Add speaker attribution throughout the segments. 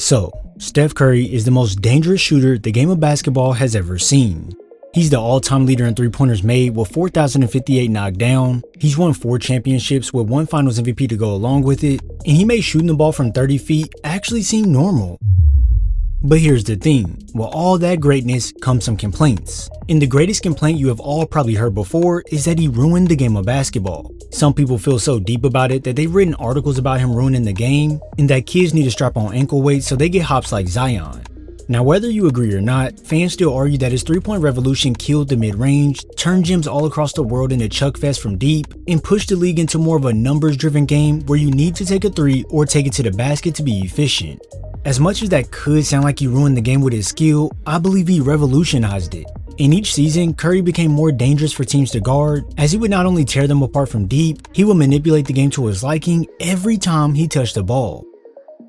Speaker 1: So, Steph Curry is the most dangerous shooter the game of basketball has ever seen. He's the all-time leader in three-pointers made with 4,058 knocked down. He's won 4 championships with 1 finals MVP to go along with it, and he made shooting the ball from 30 feet actually seem normal. But here's the thing, with all that greatness comes some complaints. And the greatest complaint you have all probably heard before is that he ruined the game of basketball. Some people feel so deep about it that they've written articles about him ruining the game, and that kids need to strap on ankle weights so they get hops like Zion. Now whether you agree or not, fans still argue that his three-point revolution killed the mid-range, turned gyms all across the world into chuck fest from deep, and pushed the league into more of a numbers-driven game where you need to take a three or take it to the basket to be efficient. As much as that could sound like he ruined the game with his skill, I believe he revolutionized it. In each season, Curry became more dangerous for teams to guard, as he would not only tear them apart from deep, he would manipulate the game to his liking every time he touched the ball.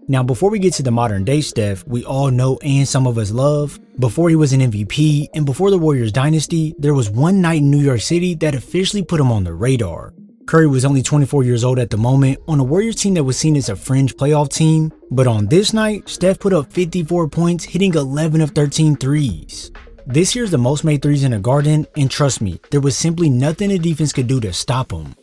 Speaker 1: Now before we get to the modern day Steph we all know and some of us love, before he was an MVP and before the Warriors dynasty, there was one night in New York City that officially put him on the radar. Curry was only 24 years old at the moment on a Warriors team that was seen as a fringe playoff team, but on this night, Steph put up 54 points, hitting 11 of 13 threes. This year's the most made threes in a garden, and trust me, there was simply nothing the defense could do to stop him.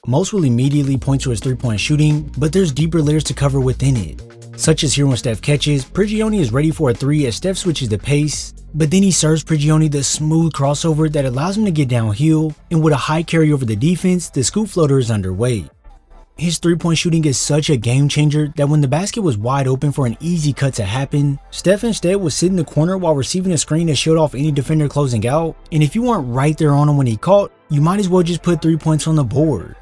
Speaker 1: Most will immediately point to his three-point shooting, but there's deeper layers to cover within it. Such as here when Steph catches, ProdGxm is ready for a three as Steph switches the pace, but then he serves ProdGxm the smooth crossover that allows him to get downhill, and with a high carry over the defense, the scoop floater is underway. His three-point shooting is such a game changer that when the basket was wide open for an easy cut to happen, Steph instead would sit in the corner while receiving a screen that showed off any defender closing out, and if you weren't right there on him when he caught, you might as well just put 3 points on the board.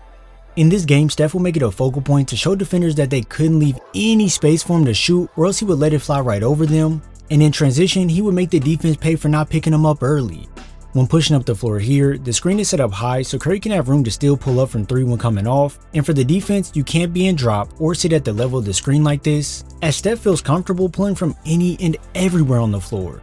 Speaker 1: In this game, Steph will make it a focal point to show defenders that they couldn't leave any space for him to shoot or else he would let it fly right over them, and in transition, he would make the defense pay for not picking him up early. When pushing up the floor here, the screen is set up high so Curry can have room to still pull up from 3 when coming off, and for the defense, you can't be in drop or sit at the level of the screen like this, as Steph feels comfortable pulling from any and everywhere on the floor.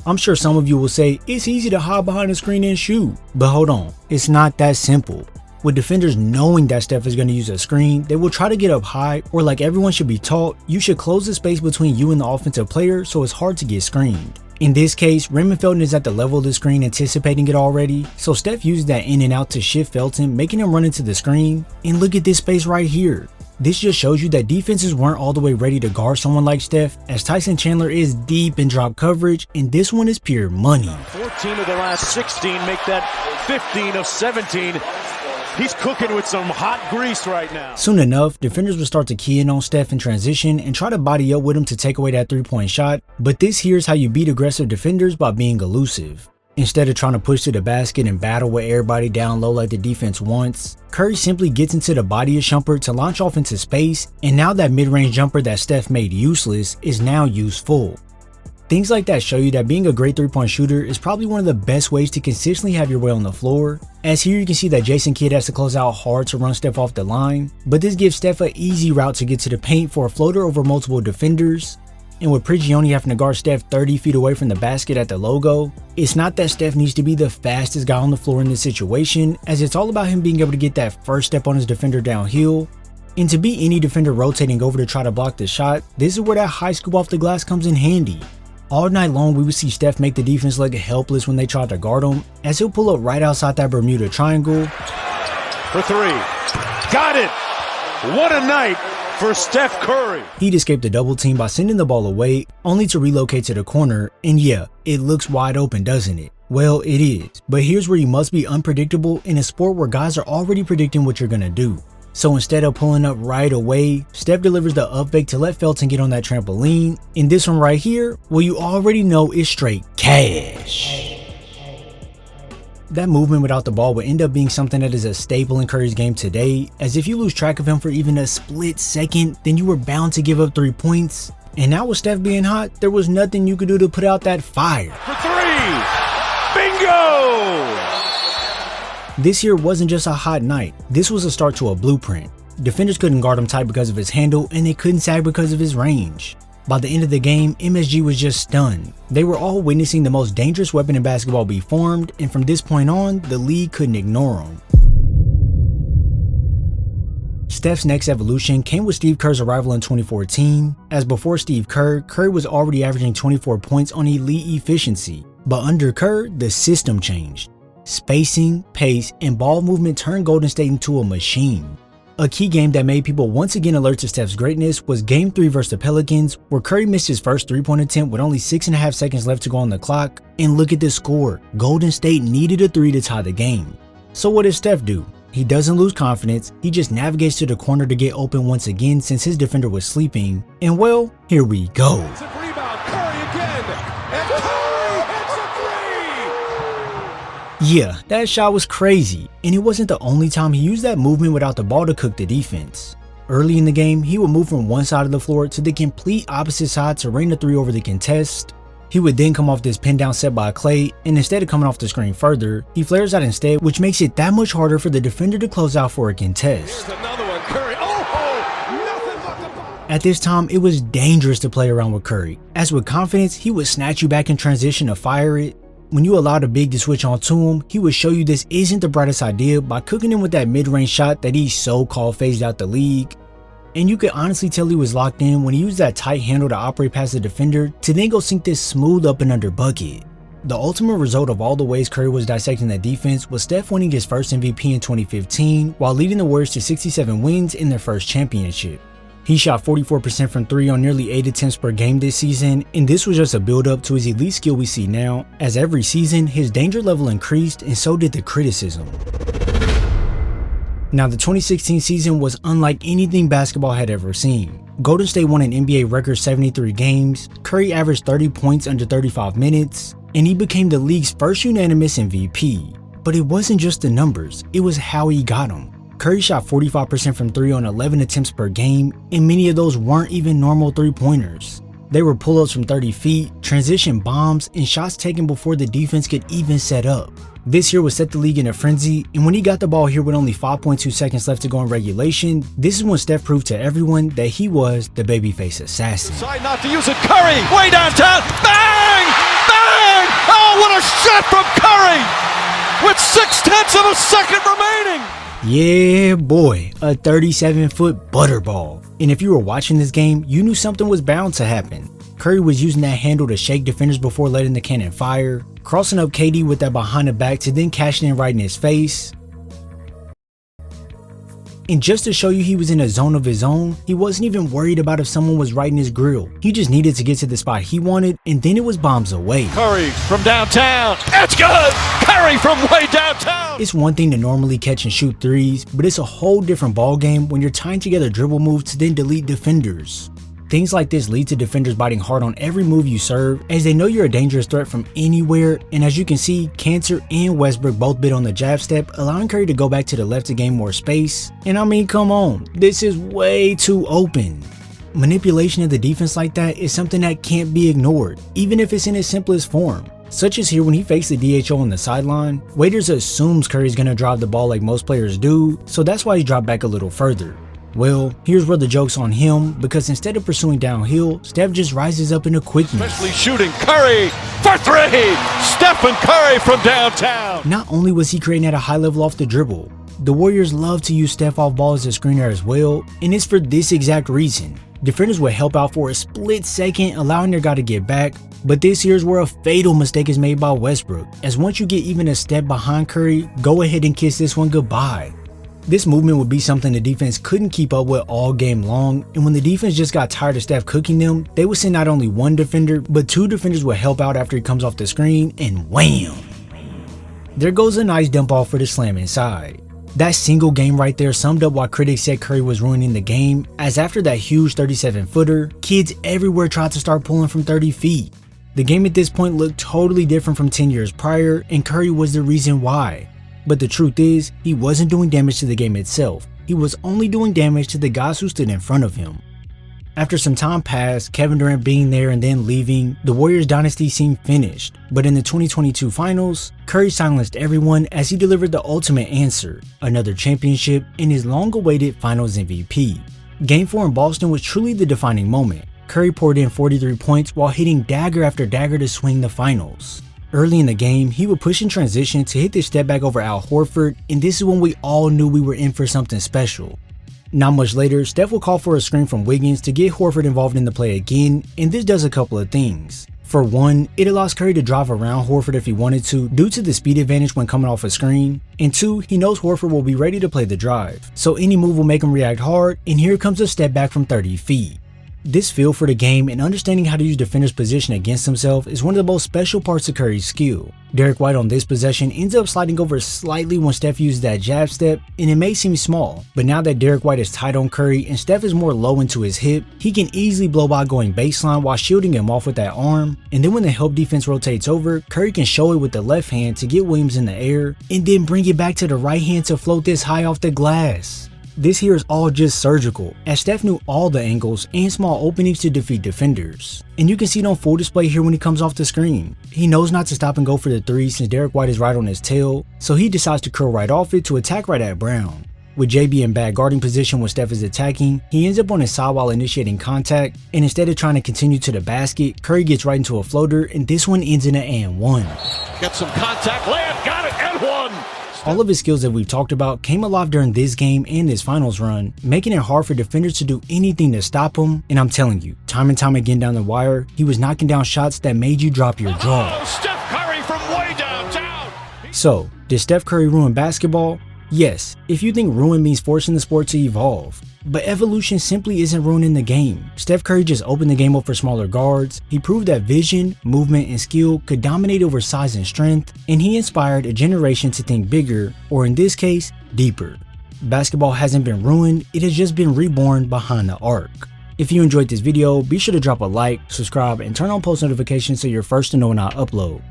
Speaker 1: I'm sure some of you will say, it's easy to hide behind the screen and shoot, but hold on, it's not that simple. With defenders knowing that Steph is going to use a screen, they will try to get up high, or like everyone should be taught, you should close the space between you and the offensive player so it's hard to get screened. In this case, Raymond Felton is at the level of the screen anticipating it already, so Steph uses that in and out to shift Felton, making him run into the screen, and look at this space right here. This just shows you that defenses weren't all the way ready to guard someone like Steph, as Tyson Chandler is deep in drop coverage, and this one is pure money.
Speaker 2: 14 of the last 16 make that 15 of 17. He's cooking with some hot grease right now.
Speaker 1: Soon enough, defenders will start to key in on Steph in transition and try to body up with him to take away that three-point shot, but this here's how you beat aggressive defenders by being elusive. Instead of trying to push to the basket and battle with everybody down low like the defense wants, Curry simply gets into the body of Shumpert to launch off into space, and now that mid-range jumper that Steph made useless is now useful. Things like that show you that being a great three-point shooter is probably one of the best ways to consistently have your way on the floor, as here you can see that Jason Kidd has to close out hard to run Steph off the line, but this gives Steph an easy route to get to the paint for a floater over multiple defenders. And with ProdGxm having to guard Steph 30 feet away from the basket at the logo, it's not that Steph needs to be the fastest guy on the floor in this situation, as it's all about him being able to get that first step on his defender downhill. And to beat any defender rotating over to try to block the shot, this is where that high scoop off the glass comes in handy. All night long, we would see Steph make the defense look helpless when they tried to guard him, as he'll pull up right outside that Bermuda Triangle.
Speaker 2: For 3. Got it! What a night for Steph Curry.
Speaker 1: He'd escape the double team by sending the ball away, only to relocate to the corner, and yeah, it looks wide open, doesn't it? Well, it is, but here's where you must be unpredictable in a sport where guys are already predicting what you're gonna do. So instead of pulling up right away, Steph delivers the up fake to let Felton get on that trampoline. And this one right here, well, you already know is straight cash. That movement without the ball would end up being something that is a staple in Curry's game today, as if you lose track of him for even a split second, then you were bound to give up 3 points. And now with Steph being hot, there was nothing you could do to put out that fire.
Speaker 2: For 3! Bingo!
Speaker 1: This here wasn't just a hot night, this was a start to a blueprint. Defenders couldn't guard him tight because of his handle, and they couldn't sag because of his range. By the end of the game, MSG was just stunned. They were all witnessing the most dangerous weapon in basketball be formed, and from this point on, the league couldn't ignore him. Steph's next evolution came with Steve Kerr's arrival in 2014, as before Steve Kerr, Curry was already averaging 24 points on elite efficiency. But under Kerr, the system changed. Spacing, pace, and ball movement turned Golden State into a machine. A key game that made people once again alert to Steph's greatness was Game 3 versus the Pelicans, where Curry missed his first three-point attempt with only 6.5 seconds left to go on the clock, and look at the score. Golden State needed a 3 to tie the game. So what does Steph do? He doesn't lose confidence, he just navigates to the corner to get open once again since his defender was sleeping, and well, here we go. Yeah, that shot was crazy, and it wasn't the only time he used that movement without the ball to cook the defense. Early in the game, he would move from one side of the floor to the complete opposite side to rain a 3 over the contest. He would then come off this pin down set by Clay, and instead of coming off the screen further, he flares out instead, which makes it that much harder for the defender to close out for a contest.
Speaker 2: Here's another one, Curry. Nothing but the ball.
Speaker 1: At this time, it was dangerous to play around with Curry, as with confidence, he would snatch you back in transition to fire it. When you allowed a big to switch on to him, he would show you this isn't the brightest idea by cooking him with that mid-range shot that he so-called phased out the league. And you could honestly tell he was locked in when he used that tight handle to operate past the defender to then go sink this smooth up and under bucket. The ultimate result of all the ways Curry was dissecting that defense was Steph winning his first MVP in 2015 while leading the Warriors to 67 wins in their first championship. He shot 44% from 3 on nearly 8 attempts per game this season, and this was just a build-up to his elite skill we see now, as every season his danger level increased and so did the criticism. Now the 2016 season was unlike anything basketball had ever seen. Golden State won an NBA record 73 games, Curry averaged 30 points under 35 minutes, and he became the league's first unanimous MVP. But it wasn't just the numbers, it was how he got them. Curry shot 45% from 3 on 11 attempts per game, and many of those weren't even normal three-pointers. They were pull-ups from 30 feet, transition bombs, and shots taken before the defense could even set up. This here would set the league in a frenzy, and when he got the ball here with only 5.2 seconds left to go in regulation, this is when Steph proved to everyone that he was the babyface assassin.
Speaker 2: Decide not to use it. Curry, way downtown. Bang! Bang! Oh, what a shot from Curry! With 0.6 of a second remaining.
Speaker 1: Yeah, boy, a 37-foot butterball. And if you were watching this game, you knew something was bound to happen. Curry was using that handle to shake defenders before letting the cannon fire, crossing up KD with that behind the back to then cashing in right in his face. And just to show you he was in a zone of his own, he wasn't even worried about if someone was right in his grill. He just needed to get to the spot he wanted, and then it was bombs away.
Speaker 2: Curry from downtown. It's good! Curry from way downtown!
Speaker 1: It's one thing to normally catch and shoot threes, but it's a whole different ball game when you're tying together dribble moves to then delete defenders. Things like this lead to defenders biting hard on every move you serve, as they know you're a dangerous threat from anywhere, and as you can see, Cantor and Westbrook both bid on the jab step, allowing Curry to go back to the left to gain more space. And I mean, come on, this is way too open. Manipulation of the defense like that is something that can't be ignored, even if it's in its simplest form. Such as here when he fakes the DHO on the sideline, Waiters assumes Curry's gonna drive the ball like most players do, so that's why he dropped back a little further. Well, here's where the joke's on him, because instead of pursuing downhill, Steph just rises up into quickness.
Speaker 2: Especially shooting Curry for 3! Stephen Curry from downtown!
Speaker 1: Not only was he creating at a high level off the dribble, the Warriors love to use Steph off ball as a screener as well, and it's for this exact reason. Defenders would help out for a split second, allowing their guy to get back, but this here's where a fatal mistake is made by Westbrook, as once you get even a step behind Curry, go ahead and kiss this one goodbye. This movement would be something the defense couldn't keep up with all game long, and when the defense just got tired of Steph cooking them, they would send not only one defender, but 2 defenders would help out after he comes off the screen, and wham! There goes a nice dump off for the slam inside. That single game right there summed up why critics said Curry was ruining the game, as after that huge 37-footer, kids everywhere tried to start pulling from 30 feet. The game at this point looked totally different from 10 years prior, and Curry was the reason why. But the truth is, he wasn't doing damage to the game itself, he was only doing damage to the guys who stood in front of him. After some time passed, Kevin Durant being there and then leaving, the Warriors dynasty seemed finished, but in the 2022 finals, Curry silenced everyone as he delivered the ultimate answer, another championship and his long-awaited finals MVP. Game 4 in Boston was truly the defining moment. Curry poured in 43 points while hitting dagger after dagger to swing the finals. Early in the game, he would push in transition to hit this step back over Al Horford, and this is when we all knew we were in for something special. Not much later, Steph will call for a screen from Wiggins to get Horford involved in the play again, and this does a couple of things. For one, it allows Curry to drive around Horford if he wanted to due to the speed advantage when coming off a screen, and two, he knows Horford will be ready to play the drive, so any move will make him react hard, and here comes a step back from 30 feet. This feel for the game and understanding how to use defender's position against himself is one of the most special parts of Curry's skill. Derek White on this possession ends up sliding over slightly when Steph uses that jab step, and it may seem small, but now that Derek White is tight on Curry and Steph is more low into his hip, he can easily blow by going baseline while shielding him off with that arm, and then when the help defense rotates over, Curry can show it with the left hand to get Williams in the air, and then bring it back to the right hand to float this high off the glass. This here is all just surgical, as Steph knew all the angles and small openings to defeat defenders. And you can see it on full display here when he comes off the screen. He knows not to stop and go for the three since Derek White is right on his tail, so he decides to curl right off it to attack right at Brown. With JB in bad guarding position when Steph is attacking, he ends up on his side while initiating contact, and instead of trying to continue to the basket, Curry gets right into a floater, and this one ends in an and one.
Speaker 2: Got some contact, layup, got it, and one!
Speaker 1: All of his skills that we've talked about came alive during this game and this finals run, making it hard for defenders to do anything to stop him, and I'm telling you, time and time again down the wire, he was knocking down shots that made you drop your jaw.
Speaker 2: Oh, Steph Curry from way downtown!
Speaker 1: So, did Steph Curry ruin basketball? Yes, if you think ruin means forcing the sport to evolve. But evolution simply isn't ruining the game. Steph Curry just opened the game up for smaller guards, he proved that vision, movement, and skill could dominate over size and strength, and he inspired a generation to think bigger, or in this case, deeper. Basketball hasn't been ruined, it has just been reborn behind the arc. If you enjoyed this video, be sure to drop a like, subscribe, and turn on post notifications so you're first to know when I upload.